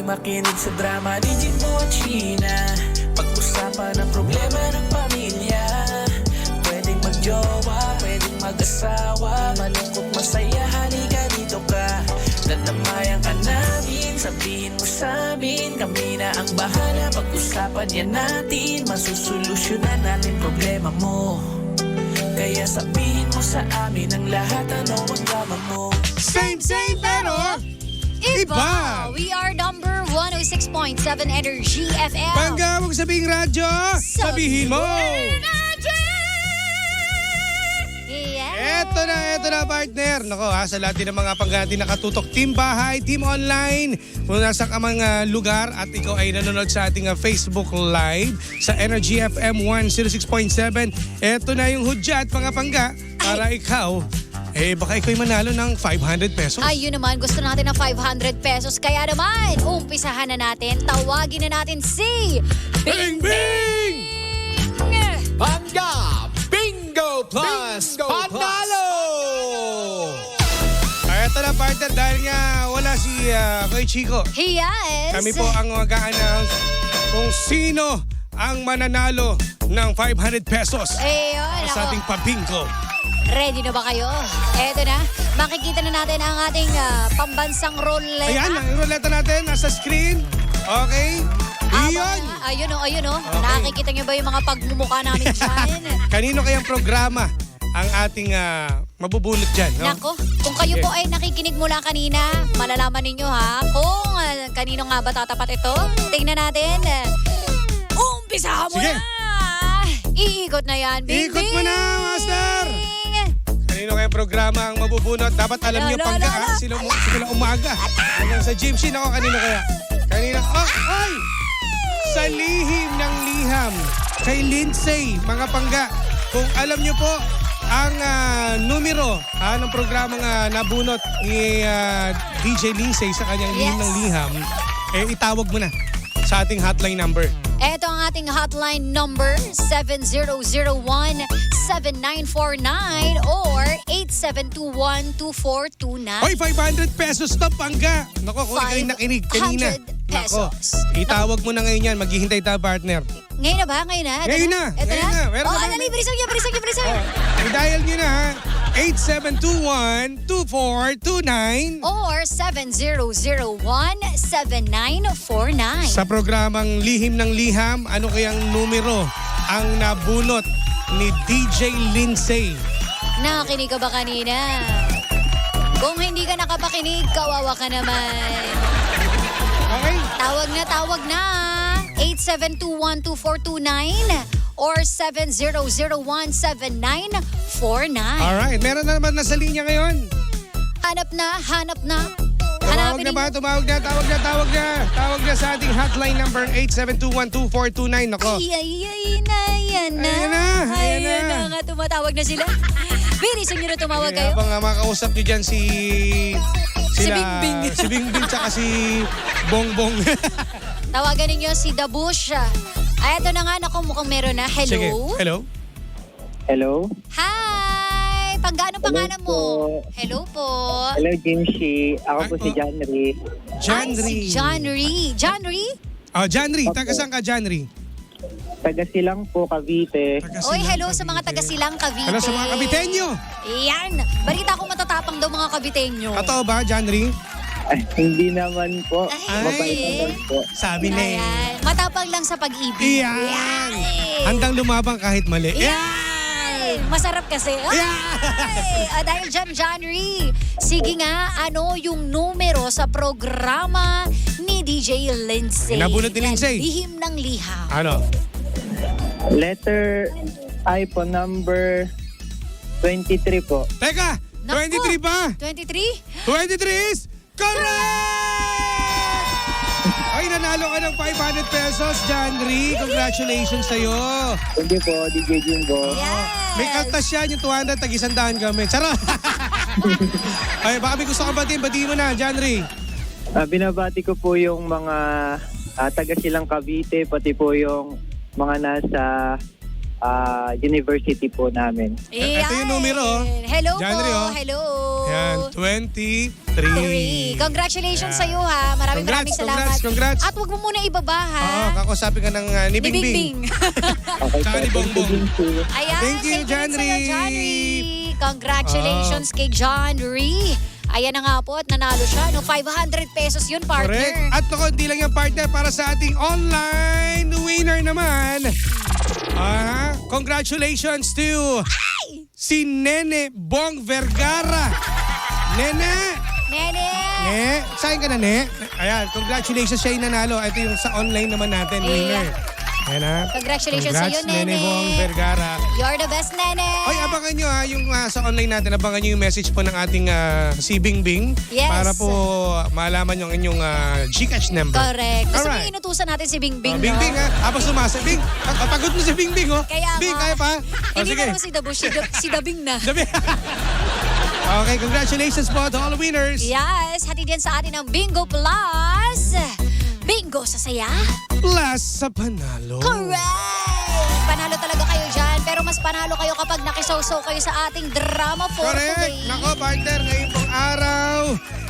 di makinig sa drama ni Jimbo at Sheena. Pag-usapan ang problema ng pamilya. Pwedeng magjowa, pwedeng mag-asawa. Malungkot, masaya, halika dito ka. Dadamayan ka namin, sabihin mo sa amin. Kami na ang bahala, pag-usapan yan natin. Masusolusyonan natin problema mo. Kaya sabihin mo sa amin ang lahat, ano ang drama mo. Same pero iba. We are number 106.7 Energy FM. Pagka mong sabihing radyo, sabihin mo. Yeah. Eto na partner. Nako sa lahat din ng mga panggati nakatutok. Team Bahay, Team Online. Kung nasa ka mga lugar at ikaw ay nanonood sa ating Facebook Live sa Energy FM 106.7. Eto na yung hudya at mga pangga para ikaw. Baka ikaw'y manalo ng 500 pesos. Ayun naman, gusto natin ng 500 pesos. Kaya naman, umpisahan na natin. Tawagin na natin si Bing Bing! Pangga Bingo Plus Panalo! Eto na partner, dahil nga wala si Kuya Chico. Yes. Kami po ang mag-a-announce kung sino ang mananalo ng 500 pesos Ayun, sa ating pabingo. Ready na ba kayo? Eto na, makikita na natin ang ating pambansang roleta. Ayan, ang ruleta natin nasa screen. Okay? Iyon! Ayun o. Okay. Nakikita niyo ba yung mga pagmumukha namin dyan? Kanino kayang programa ang ating mabubulot dyan? No? Nako, kung kayo po ay nakikinig mula kanina, malalaman ninyo ha, kung kanino nga ba tatapat ito. Tingnan natin. Umpisahan mo Sige. na! Iikot na yan, Bing Ikot mo Bing! na, Master! Kanino kayang programa ang mabubunot? Dapat alam niyo pagka sila umaga. Hanggang sa gym sheet ako, kanino kaya? Kanino? Ay! Sa lihim ng liham. Kay Lindsay, mga pangga. Kung alam niyo po ang numero ng programang nabunot ni DJ Lindsay sa kanyang lihim ng liham, itawag mo na sa ating hotline number. Ito ang ating hotline number, 7001-7949 or 8721-2429. Hoy, 500 pesos to, pangga! Nako, kung ikaw'y nakinig kanina. 500 pesos. Itawag mo na ngayon yan. Maghihintay tayo, partner. Ngayon na ba? Ngayon na? Ito Ngayon na. Ito Ngayon na. Meron na ba? dali, bilisan niyo. I-dial nyo na, ha? 8721-2429. Or 7001-7949. Sa programang Lihim ng Liham, ano kayang numero ang nabunot ni DJ Lindsay? Nakakinig ka ba kanina? Kung hindi ka nakapakinig, kawawa ka naman. Okay? Tawag na. 8721-2429 or 7001-7949. Alright. Meron na naman nasa linya ngayon. Hanap na. Tumawag na ba? Tawag na sa ating hotline number 8721-2429. Nako. Ayan na. Ayan na. nga, tumatawag na sila. Bilisan nyo na tumawag kayo. Habang makausap nyo dyan si Bingbing. Si Bingbing tsaka si Bongbong. Tawagan ninyo si The Bush. Ay, ito na nga. Naku, mukhang meron na. Hello? Sige. Hello? Hello? Hi! Panggaano pangalan mo? Hello po. Hello, Jimshi. Ako po si Janry. Janry. Si Janry. Janry? Janry. Taga saan ka, Janry? Taga Silang po, Cavite. Oy, hello sa mga taga-Silang Cavite. Hello sa mga Caviteño. Yan. Balita ko matatapang daw mga Caviteño. Totoo ba, Janry? Ay, hindi naman po. Ay. Mabait naman po. Sabi na Ayan. Matapang lang sa pag-ibig. Iyan. Handang lumabang kahit mali. Yan. Masarap kasi. Ay, dahil dyan, Janry, sige nga, ano yung numero sa programa ni DJ Lindsay? Nabunot ni Lindsay. Na Lihim ng Liham. Ano? Letter I po, number 23 po. Teka, Naku. 23 pa? 23? 23 is correct! Ay, nanalo ka ng 500 pesos, Janry. Congratulations sa'yo. Thank you po, DJ Jimbo. Yes. May kaltas yan, yung 200, tag-100 kami. Charot! Ay, baka may gusto kang batiin. Batiin mo na, Janry. Binabati ko po yung mga taga Silang Cavite, pati po yung mga nasa university po namin. Ito yung numero. Hello Janry, po. oh. Hello. Yan, 20, 3. Congratulations sa iyo ha. Maraming salamat. Congrats. At wag mo muna ibaba ha. Oo, kakusapin ka ng ni Ni Bingbing. Bingbing. Okay, Tsaka ni Bongbong. Ayan, Thank you, John sa'yo, Ree. John Ree. Congratulations kay John Ree. Ayan na nga po at nanalo siya. No, 500 pesos yun, partner. Correct. At naku, hindi lang yung partner para sa ating online winner naman. Congratulations to si Nene Bong Vergara. Nene! Saan ka na, Ne? Ayan, congratulations siya yung nanalo. Ito yung sa online naman natin, winner. Ayan ha. Congratulations Congrats, sa'yo, Nene. Bong Vergara. You're the best, Nene. Oy, abangan nyo ha, yung sa online natin, abangan nyo yung message po ng ating si Bingbing. Yes. Para po malaman yung inyong Gcash number. Correct. Gusto mo Alright. inutusan natin si Bingbing, no? Bingbing ha, habang sumasa. Bing, pagod mo si Bingbing oh. Kaya Bing, nga. kaya pa? Hindi na naman si Dabush, si Dabing na. Sabi. Okay, congratulations po to all the winners. Yes, hatid yan sa atin ng Bingo Plus. Bingo sa saya. Plus sa panalo. Correct! Panalo talaga kayo dyan. Pero mas panalo kayo kapag nakisaw-saw kayo sa ating drama for Correct. today. Nako, partner, ngayon pong araw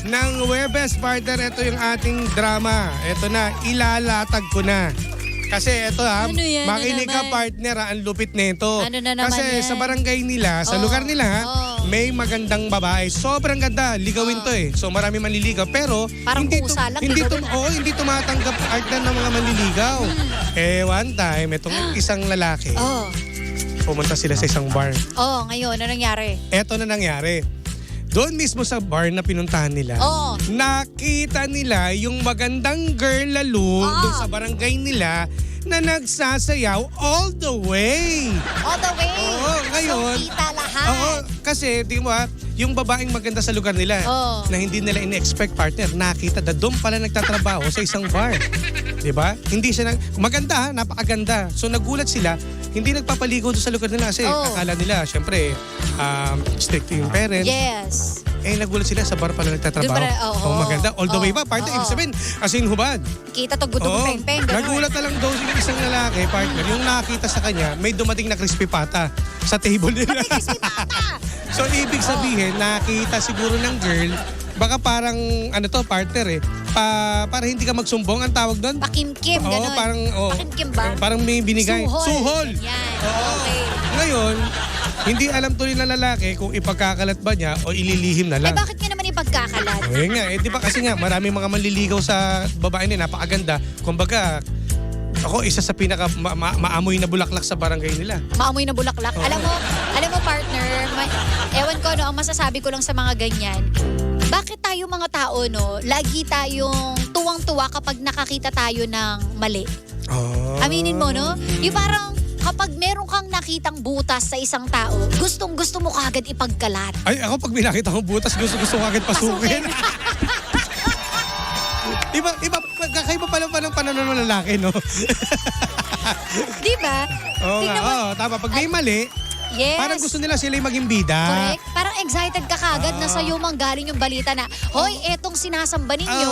ng Webes, partner, ito yung ating drama. Ito na, ilalatag ko na. Kasi ito Ano yan? makinig ka Ano naman? partner ang lupit nito. Ano na naman Kasi yan? sa barangay nila, sa Oh. lugar nila, Oh. may magandang babae. Sobrang ganda, ligawin to eh. So marami manliligaw. Pero Parang pusa lang, ligawin, hindi tumatanggap partner ng mga manliligaw. One time, itong isang lalaki, Oh, pumunta sila sa isang bar. ngayon, ano nangyari? Eto na nangyari. Doon mismo sa bar na pinuntahan nila, Oh. nakita nila yung magandang girl lalo doon sa barangay nila na nagsasayaw all the way. All the way. Oo, ngayon. So, kita lahat. Oo, kasi di mo yung babaeng maganda sa lugar nila Oh. na hindi nila in-expect partner, nakita na doon pala nagtatrabaho sa isang bar. Di ba? Hindi siya maganda, napakaganda. So nagulat sila, hindi nagpapaligo doon sa lugar nila kasi Oh. akala nila, syempre, strict yung parents. Yes. Nagulat sila sa bar pala nagtatrabaho. Doon pala, oo. Maganda. All the way pa, partner. Oo. Ibig sabihin, as in hubad. Kita to gutom Oo. peng-peng. ganun. Nagulat na lang daw yung isang lalaki, partner. Yung nakita sa kanya, may dumating na crispy pata sa table nila. Crispy pata! So, ibig sabihin, nakita siguro ng girl, baka parang, partner para hindi ka magsumbong, ang tawag doon? Pakimkim, Oo, gano'n. parang, Pakimkim ba? Parang may binigay. Suhol! Yan. Oo. Okay. Ngayon, hindi alam tuloy ng lalaki kung ipagkakalat ba niya o ililihim na lang. Bakit nga naman ipagkakalat? Ayun nga, di ba kasi nga maraming mga manliligaw sa babae niya, napakaganda. Kumbaga, ako isa sa pinaka maamoy na bulaklak sa barangay nila. Maamoy na bulaklak. Oo. Alam mo partner, ewan ko ang masasabi ko lang sa mga ganyan. Bakit tayo mga tao lagi tayong tuwang-tuwa kapag nakakita tayo ng mali? Oh. Aminin mo yung parang kapag meron kang nakitang butas sa isang tao, gustong-gusto mo kagad ipagkalat. Ay, ako pag binakita ko butas, gusto ko agad pasukin. iba, kakaiba pala ng pananaw ng lalaki, no? Di ba? Oo nga, Tingnan mo. tama. Pag may mali, Yes. parang gusto nila sila yung maging bida. Correct. Parang excited ka kagad na sa'yo manggaling yung balita na, hoy, etong sinasamba ninyo,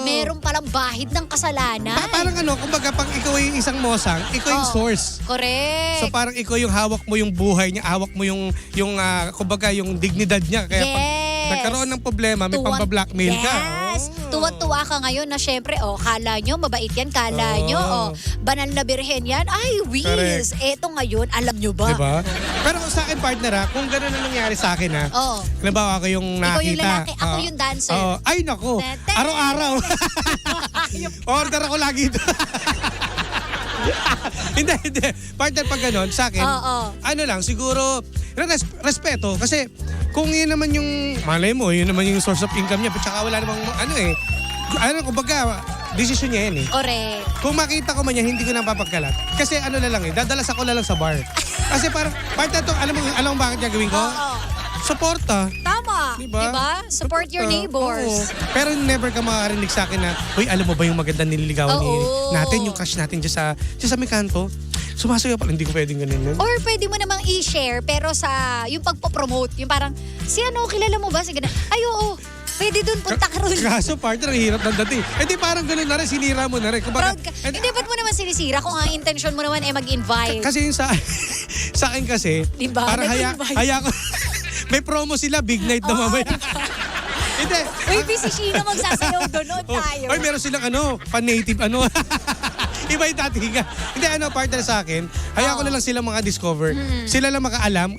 meron palang bahid ng kasalanan. Parang kumbaga pag ikaw ay isang mosang, ikaw yung source. Correct. So parang ikaw yung hawak mo yung buhay niya, hawak mo yung kumbaga yung dignidad niya. Kaya pag Yes. nagkaroon ng problema, may pambablackmail ka. Yes. Tuwan-tuwa ka ngayon na syempre, kala nyo, mabait yan, kala nyo, banal na birhen yan. Ay, whiz. Eto ngayon, alam nyo ba? Diba? Pero sa akin, partner, kung gano'n na nangyari sa akin, Oo. halimbawa ako yung nakita. Ikaw yung lalaki, ako yung dancer. Ay, naku. Tete. Araw-araw. Order ako lagi ito. hindi. Partner, pag gano'n, sa akin, ano lang, siguro, respeto. Kasi, kung yun naman yung, malay mo, yun naman yung source of income niya, tsaka wala namang, kumbaga, desisyon niya yan eh. Correct. Kung makita ko man yan, hindi ko na papagkalat. Kasi ano na lang dadalas ako na lang sa bar. Kasi parang, partner to, alam mo bakit gagawin ko? Suporta. Tama. Diba? Support your neighbors. Oo. Pero never ka makakarinig sa akin na, uy, alam mo ba yung magandang nililigawan natin, yung crush natin dyan sa may kanto? Sumasayaw pala, hindi ko pwedeng ganun. Or pwede mo namang i-share pero sa yung pagpo-promote, yung parang, kilala mo ba? Sige na, ay oo, pwede dun, punta ka ron. Kaso partner, ang hirap ng dati. Di parang ganun na rin, sinira mo na rin. Kumbaga, Proud ka. Hindi, ba't mo naman sinisira kung ang intention mo naman mag-invite? kasi yung sa akin kasi, Diba? parang Nag-invite. haya ko, may promo sila, big night na mamaya. Hindi, Uy, busy Sheena magsasayaw doon. Tayo. Oy, meron silang pan-native Iba yung datingan. Hindi, partner sa akin, hayaan ko na lang sila discover. Sila lang makaalam.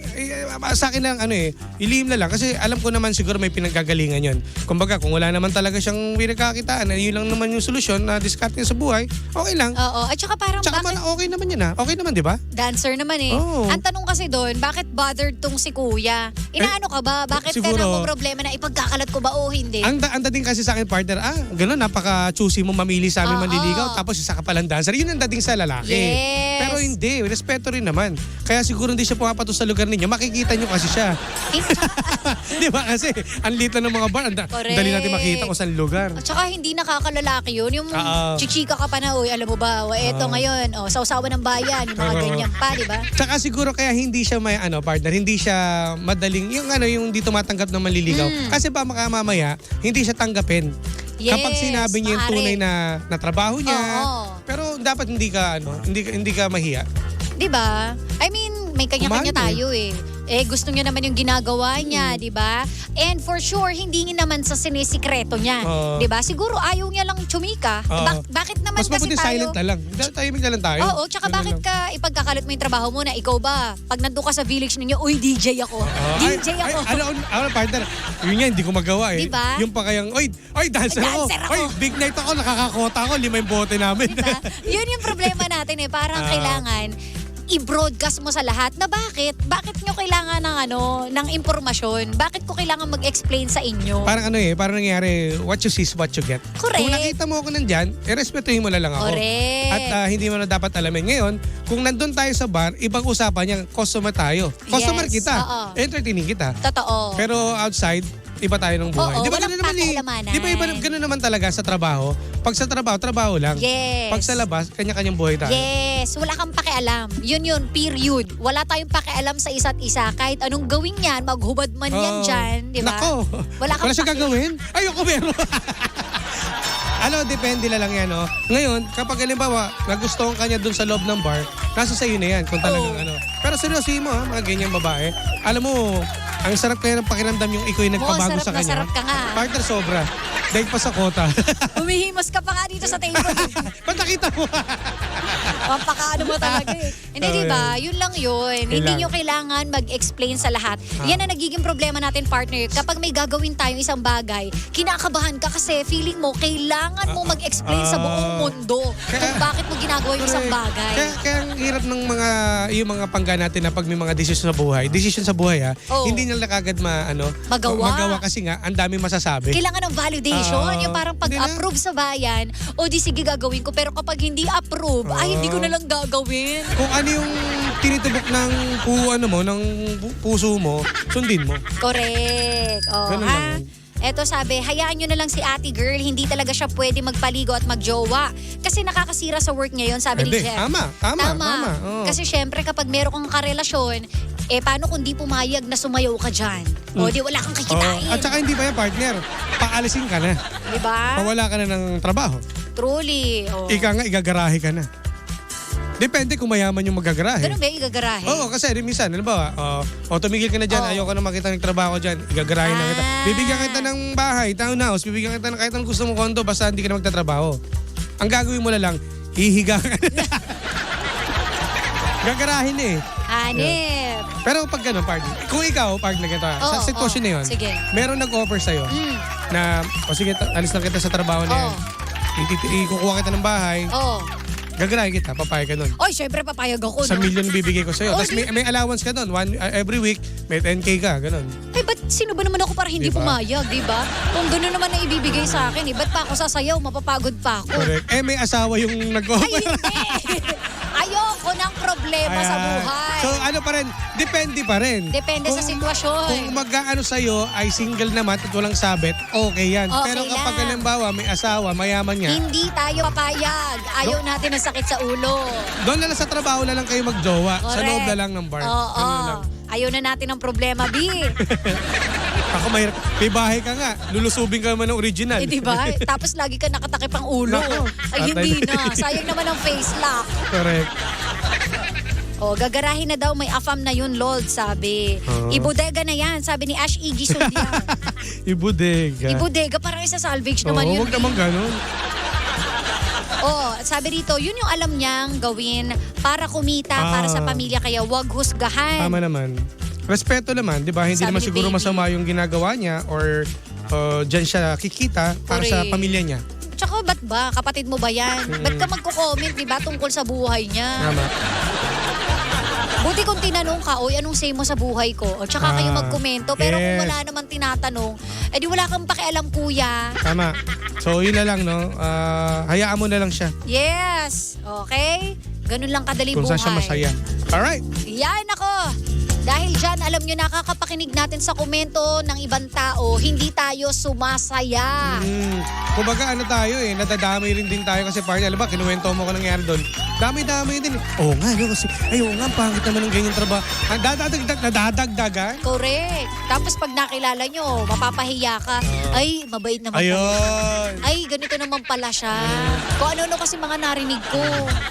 Sa akin lang, ilihim na lang. Kasi alam ko naman siguro may pinanggagalingan yun. Kumbaga, kung wala naman talaga siyang pinagkakitaan, yun lang naman yung solusyon na discard niya sa buhay, okay lang. Oo. At saka parang Okay naman yun Okay naman, di ba? dancer naman eh. Oo. Ang tanong kasi doon, bakit bothered tong si kuya? Inaano ka ba? Bakit ka siguro, na problema na ipagkakalat ko ba o hindi? Ang dating kasi sa akin, partner, ganun, napaka-choosy mo mamili sa amin Oo. manliligaw, tapos isa ka palang dancer. Yun ang dating sa lalaki. Yes. Pero hindi, respeto rin naman. Kaya siguro hindi siya pumapato sa lugar ninyo, makikita nyo kasi siya. Di ba? Kasi ang liit lang ng mga bar, dali natin makita kung saan lugar. At saka hindi nakakalalaki yun. Yung chichika ka pa na, uy, alam mo ba, eto ngayon, sausawan ng bayan, yung mga ganyan pa, di ba? Tsaka siguro kaya hindi siya may partner, hindi siya madaling yung di tumatanggap ng manliligaw. Kasi ba mamaya, hindi siya tanggapin. Yes, Kapag sinabi niya yung maaari. tunay na trabaho niya. Oo. Pero dapat hindi ka mahiya. Di ba? I mean, may kanya-kanya Kumano tayo eh. Gusto niya naman yung ginagawa niya, di ba? And for sure, hindi naman sa sinisikreto niya. Di ba? Siguro ayaw niya lang tsumika. Bakit naman Mas kasi mabuti tayo... silent na lang. Tahimik na lang tayo. Oo, tsaka Ganun bakit lang. ka ipagkakalat mo yung trabaho mo na ikaw ba? Pag nandun ka sa village ninyo, uy, DJ ako. DJ ako. Partner, yun nga, hindi ko magawa eh. Diba? Yung pa kayang, dancer ako. Dancer ako. Big night ako, nakakakota ako, 5 yung bote namin. Diba? Yun yung problema natin eh. Parang kailangan i-broadcast mo sa lahat na bakit nyo kailangan ng impormasyon? Bakit ko kailangan mag-explain sa inyo? Parang parang nangyari, what you see is what you get. Correct. Kung nakita mo ako nandyan, respetuhin mo na lang ako. Correct. At hindi mo na dapat alamin. Ngayon, kung nandun tayo sa bar, ibang usapan niya, customer tayo. Customer Yes, kita. oo. Entertaining kita. Totoo. Pero outside, iba tayo ng buhay. Oo, Di ba walang ganun naman pakialamanan. Di ba ganun naman talaga sa trabaho? Pag sa trabaho lang. Yes. Pag sa labas, kanya-kanyang buhay tayo. Yes, wala kang pakialam. Yun, period. Wala tayong pakialam sa isa't isa. Kahit anong gawin yan, maghubad man yan dyan, di ba? Nako. Wala kang siya gagawin? Ayoko meron. Depende na lang yan, Ngayon, kapag halimbawa, nagustuhan ka niya dun sa loob ng bar, nasa sa'yo na yan kung talagang Pero seryosin mo, mga ganyang babae. Alam mo, ang sarap kaya ng pakiramdam yung ikaw yung nagpabago sa kanya. Masarap ka nga. Partner sobra. Dahil pa sa kota. Humihimos ka pa nga dito sa table. Ba't nakita mo? Pampakaano mo talaga eh. Hindi, di ba? Yun lang yun. Hindi nyo kailangan mag-explain sa lahat. Yan ang nagiging problema natin, partner. Kapag may gagawin tayong isang bagay, kinakabahan ka kasi feeling mo, kailangan mo mag-explain sa buong mundo kung bakit mo ginagawa yung isang bagay. Kaya ang hirap ng yung mga pangga natin na pag may mga decision sa buhay hindi nila kagad magawa kasi nga, ang dami masasabi. Kailangan ng validation. Yung parang pag-approve sa bayan, o di sige gagawin ko. Pero kapag hindi approve, hindi ko na lang gagawin. Kung ano yung tinitubok ng ng puso mo, sundin mo. Correct. Ganun lang yun. Eto sabi, hayaan nyo na lang si ate girl, hindi talaga siya pwede magpaligo at magjowa. Kasi nakakasira sa work niya yun, sabi ni Hindi, Jeff. tama. Oo. Kasi syempre kapag meron kang karelasyon, paano kung di pumayag na sumayaw ka dyan? O di wala kang kikitain. At saka hindi ba yan, partner? Paalisin ka na. Diba? Pawala ka na ng trabaho. Truly. O. Ika nga, igagarahe ka na. Depende kung mayaman yung magagarahe. Ganun ba yung igagarahe? Oo, kasi minsan, tumigil ka na dyan, ayoko na makita ng trabaho dyan, igagarahe na kita. Bibigyan kita ng bahay, townhouse, bibigyan kita ng kahit anong gusto mong kondo, basta hindi ka na magtatrabaho. Ang gagawin mo na lang, hihiga ka na. Gagarahin eh. Hanip. Pero pag gano'n, partner, kung ikaw, partner kita, sa sitwasyon na yun, sige. meron nag-offer sa'yo na, sige, alis na kita sa trabaho na yan. Ikukuha kita ng bahay. Gagarahin kita, papayag ka nun. Oy, syempre papayag ako, Sa no? million bibigay ko sa'yo. Tapos may allowance ka doon. Every week, may 10K ka. Ganun. Ba't sino ba naman ako para hindi Diba? pumayag, di ba? Kung gano'n naman na ibibigay sa akin, ba't pa ako sasayaw? Mapapagod pa ako. Correct. May asawa yung Ay, nag-offer. hindi! Ayoko ng problema sa buhay. So pa rin, depende pa rin. Depende sa sitwasyon. Kung mag-aano sa'yo ay single naman at walang sabit, okay yan. Okay Pero kapag lang. halimbawa may asawa, mayaman niya, Hindi tayo papayag. Ayaw natin ng sakit sa ulo. doon na lang sa trabaho na lang kayo magjowa. Sa Correct. loob na lang ng bar. Oo. Ganun lang. Ayaw na natin ng problema, B. Ako mahirap. May bahay ka nga. Lulusubin ka naman ng original. Eh, di ba? Tapos lagi ka nakatakip ang ulo. Nako. Ay, hindi na. Sayang naman ang face lock. Correct. O, gagarahin na daw, may afam na yun, Lord, sabi. Oo. Ibodega na yan, sabi ni Ash Iggy Sundia. Ibudega. Ibodega, parang isa salvage Oo, naman yun. huwag naman ganun. Oh, sabi rito, yun yung alam niyang gawin para kumita, para sa pamilya, kaya wag husgahan. Tama naman. Respeto naman, di ba? Hindi Sabi naman ni siguro Baby. masama yung ginagawa niya or dyan siya kikita para sa Correct. pamilya niya. Tsaka ba't ba? Kapatid mo ba yan? Ba't ka magko-comment, di ba, tungkol sa buhay niya? Tama. Buti kung tinanong ka, oy, anong say mo sa buhay ko? O tsaka kayo magkomento. Pero kung yes. wala naman tinatanong, edi wala kang pakialam, kuya. Tama. So yun na lang, no? Hayaan mo na lang siya Yes. Okay? Ganun lang kadali kung buhay. saan siya masaya. Alright. Yan ako. Dahil dyan, alam nyo, nakakapakinig natin sa komento ng ibang tao, hindi tayo sumasaya. Kumbaga ano tayo nadadamay rin din tayo kasi partner, alam ba, kinuwento mo ko nangyari doon. Dami-dami din. Oo nga, no, kasi, oo nga, pangit naman ng ganyan trabaho. Nadadagdagan. Correct. Tapos pag nakilala nyo, mapapahiya ka. Ay, mabait naman pala. Ayun. Ay, ganito naman pala siya. Kung ano-ano kasi mga narinig ko.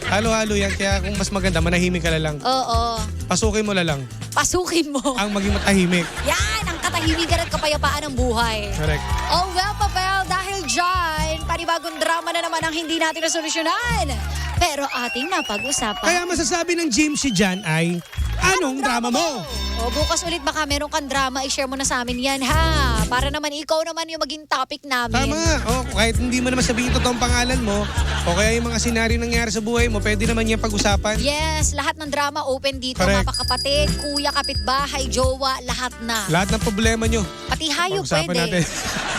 Halo-halo yan, kaya kung mas maganda, manahimik ka na lang. Oo. Pasukin mo na lang Pasukin mo. ang maging matahimik. Yan, ang katahimikan at kapayapaan ng buhay. Correct. Oh well, Papel, dahil dyan, panibagong drama na naman ang hindi natin nasolusyonan. Pero ating napag-usapan. Kaya masasabi ng Jim si Jan ay, anong drama mo? O bukas ulit baka meron kang drama, i-share mo na sa amin yan ha. Para naman ikaw naman yung maging topic namin. Tama. Kahit hindi mo naman sabihin totoong pangalan mo, o kaya yung mga senaryo nangyari sa buhay mo, pwede naman yung pag-usapan. Yes, lahat ng drama open dito. Correct. Mapakapatid, kuya, kapitbahay, jowa, lahat na. Lahat ng problema nyo. Pati hayop Pag-usapan pwede. natin.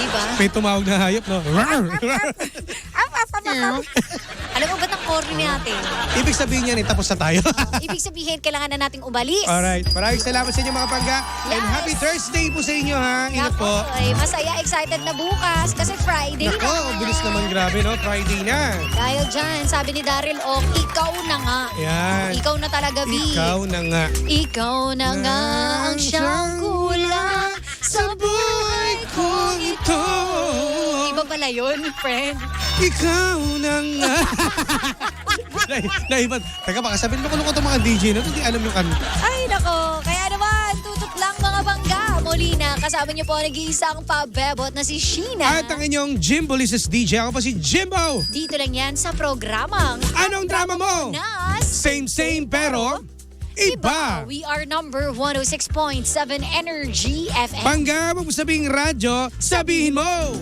Diba? May tumawag na hayop, no? Alam mo ba't ang corny natin? Ibig sabihin yan, tapos na tayo. Ibig sabihin, kailangan na nating umalis. Alright. Maraming salamat sa inyo mga pangga. And Yes. happy Thursday po sa inyo, ha? Ingat Nako, po. ay, masaya, excited na bukas kasi Friday Nako, na. bilis naman, grabe, no? Friday na. Dahil dyan, sabi ni Daryl Ong, ikaw na nga. Yan. Ikaw na talaga, B. Ikaw na nga. Ikaw na nga ang siyang kulang sa buhay kong ito. Iba pala yun, friend. Ikaw na nga. Naiba. Teka, baka sabihin mo ko itong mga DJ na ito, hindi alam yung kanta. Ay, nako. Kaya naman, tutok lang mga bangga. Molina, kasama niyo po nag-iisang pabebot na si Sheena. At ang inyong Jimbolis's DJ, ako pa si Jimbo. Dito lang yan sa programang Anong drama mo? Nas Same pero iba. We are number 106.7 Energy FM. Pangga, mo sabing radyo, sabihin mo.